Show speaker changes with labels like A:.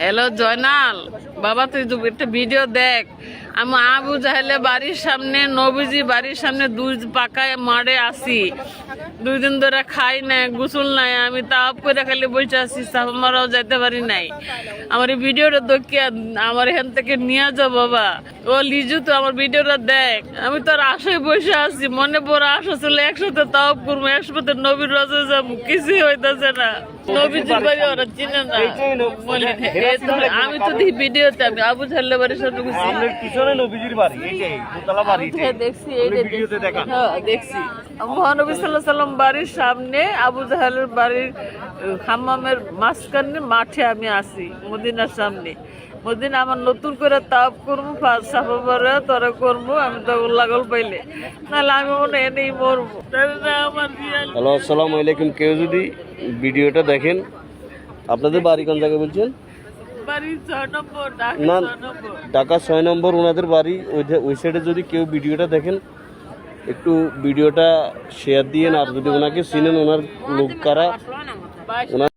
A: Hello Joynal বাবা, তুই তো একটা ভিডিও দেখ। আমি আবু জাহেলে বাড়ির সামনে, নবীজি বাড়ির সামনে দুই পাকায় মারে আসি, 2 দিন ধরে খাই নাই, গোসল নাই, আমি তাপ করে খালি বসে আছি, সাফামারাও যাইতে পারি নাই। আমার এই ভিডিওটা দেখিয়া আমার এখান থেকে নিয়ে যাও বাবা। ও লিজু, তো আমার ভিডিওটা দেখ। আমি তোর আশায় বসে আছি, মনে বড় আশা ছিল একসাথে তাপ করবো, একসাথে নবীর রসে যাবো, কিছুই হইতেছে না। নবীজির বাড়ি ওরা চিনে না। আমি তো দেখি ভিডিওতে, আমি আবু জাহেলের বাড়ির সামনে গেছি, দেখছি দেখছি মহানবী সাল্লাল্লাহু আলাইহি ওয়াসাল্লাম বাড়ির সামনে, আবু জাহেলের বাড়ির হাম্মামের মাঝখানে মাঠে আমি আছি, মদিনার সামনে। মদিনা আমার নতুন করে তাপ করবো, সাফা পরে তোরা করবো, আমি তো লাগল পাইলে, নাহলে আমি মনে এনেই মরবো। আমার
B: হ্যালো, আসসালামু আলাইকুম। কেউ যদি ভিডিওটা দেখেন, আপনাদের বাড়ি কোন জায়গায় বলছেন?
A: বাড়ি 6 নম্বর,
B: না,
A: ঢাকা 6 নম্বর।
B: ঢাকা 6 নম্বর ওনাদের বাড়ি। ওই সাইডে যদি কেউ ভিডিওটা দেখেন, একটু ভিডিওটা শেয়ার দিয়েন। আর যদি ওনাকে চিনেন, ওনার লোক কারা, ওনার